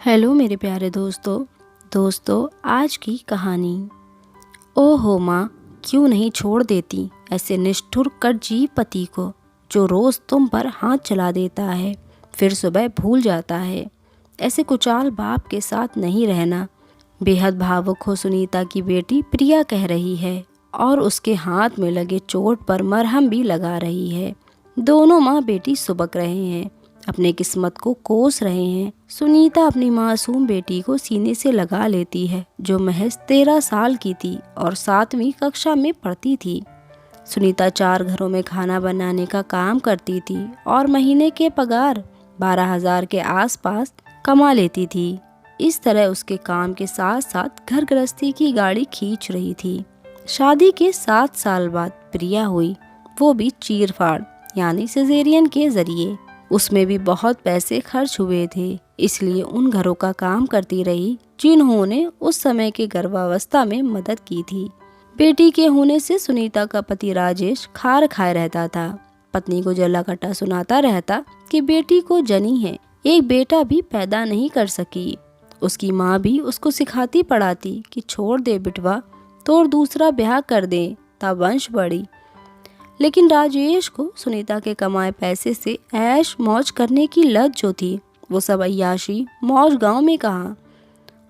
Hello मेरे प्यारे दोस्तों आज की कहानी। ओहो माँ, क्यों नहीं छोड़ देती ऐसे निष्ठुर कर्जी पति को, जो रोज़ तुम पर हाथ चला देता है फिर सुबह भूल जाता है। ऐसे कुचाल बाप के साथ नहीं रहना। बेहद भावुक हो सुनीता की बेटी प्रिया कह रही है और उसके हाथ में लगे चोट पर मरहम भी लगा रही है। दोनों माँ बेटी सुबक रहे हैं, अपने किस्मत को कोस रहे हैं। सुनीता अपनी मासूम बेटी को सीने से लगा लेती है, जो महज 13 साल की थी और 7वीं कक्षा में पढ़ती थी। सुनीता 4 घरों में खाना बनाने का काम करती थी और महीने के पगार 12,000 के आसपास कमा लेती थी। इस तरह उसके काम के साथ साथ घर गृहस्थी की गाड़ी खींच रही थी। शादी के 7 साल बाद प्रिया हुई, वो भी चीरफाड़ यानी सिजेरियन के जरिए। उसमें भी बहुत पैसे खर्च हुए थे, इसलिए उन घरों का काम करती रही जिन्होंने उस समय के गर्भावस्था में मदद की थी। बेटी के होने से सुनीता का पति राजेश खार खाए रहता था। पत्नी को जला कटा सुनाता रहता कि बेटी को जनी है, एक बेटा भी पैदा नहीं कर सकी। उसकी माँ भी उसको सिखाती पढ़ाती कि छोड़ दे बिटवा, तो और दूसरा ब्याह कर दे तब वंश बढ़ी। लेकिन राजेश को सुनीता के कमाए पैसे से ऐश मौज करने की लत जो थी, वो सब अय्याशी मौज गांव में कहाँ।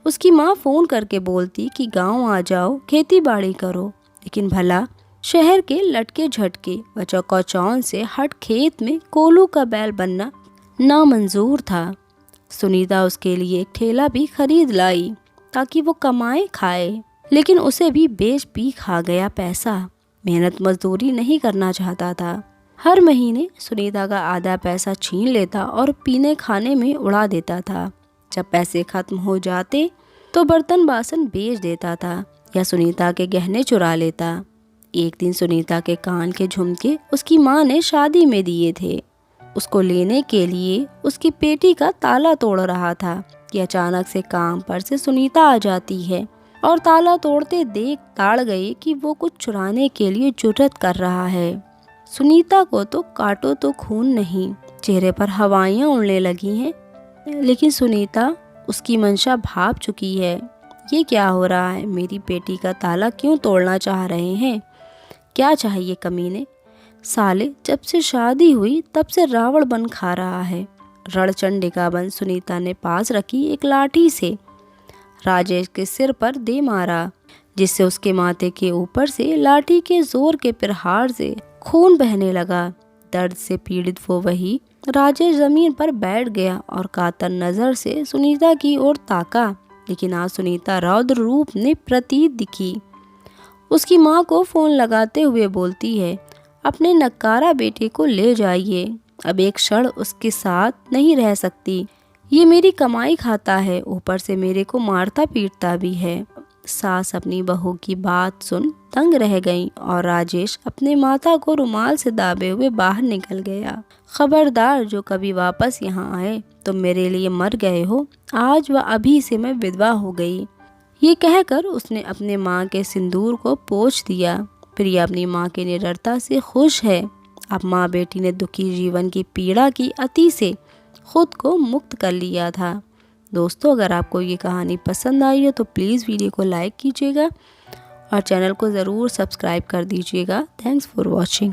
उसकी माँ फोन करके बोलती कि गांव आ जाओ, खेती बाड़ी करो, लेकिन भला शहर के लटके झटके व चौकचौन से हट खेत में कोलू का बैल बनना नामंजूर था। सुनीता उसके लिए एक ठेला भी खरीद लाई ताकि वो कमाए खाए, लेकिन उसे भी बेच पी खा गया पैसा। मेहनत मजदूरी नहीं करना चाहता था। हर महीने सुनीता का आधा पैसा छीन लेता और पीने खाने में उड़ा देता था। जब पैसे खत्म हो जाते तो बर्तन बासन बेच देता था या सुनीता के गहने चुरा लेता। एक दिन सुनीता के कान के झुमके उसकी माँ ने शादी में दिए थे। उसको लेने के लिए उसकी पेटी का ताला तोड़ रहा था कि अचानक से काम पर से सुनीता आ जाती है और ताला तोड़ते देख ताड़ गई कि वो कुछ चुराने के लिए जुर्रत कर रहा है। सुनीता को तो काटो तो खून नहीं, चेहरे पर हवाइयाँ उड़ने लगी हैं। लेकिन सुनीता उसकी मंशा भाप चुकी है। ये क्या हो रहा है? मेरी बेटी का ताला क्यों तोड़ना चाह रहे हैं? क्या चाहिए कमीने? साले जब से शादी हुई तब से रावण बन खा रहा है। रणचंडिका बन सुनीता ने पास रखी एक लाठी से राजेश के सिर पर दे मारा, जिससे उसके माथे के ऊपर से लाठी के जोर के प्रहार से खून बहने लगा। दर्द से पीड़ित वो वही राजेश जमीन पर बैठ गया और कातर नजर से सुनीता की ओर ताका। लेकिन आज सुनीता रौद्र रूप ने प्रतीत दिखी। उसकी माँ को फोन लगाते हुए बोलती है, अपने नकारा बेटे को ले जाइए, अब एक क्षण उसके साथ नहीं रह सकती। ये मेरी कमाई खाता है, ऊपर से मेरे को मारता पीटता भी है। सास अपनी बहू की बात सुन तंग रह गई और राजेश अपने माथा को रुमाल से दाबे हुए बाहर निकल गया। खबरदार, जो कभी वापस यहाँ आए तो मेरे लिए मर गए हो। आज व अभी से मैं विधवा हो गई। ये कहकर उसने अपने माँ के सिंदूर को पोंछ दिया। प्रिया अपनी माँ की निडरता से खुश है। अब माँ बेटी ने दुखी जीवन की पीड़ा की अति से खुद को मुक्त कर लिया था। दोस्तों, अगर आपको ये कहानी पसंद आई हो तो प्लीज़ वीडियो को लाइक कीजिएगा और चैनल को ज़रूर सब्सक्राइब कर दीजिएगा। Thanks for watching.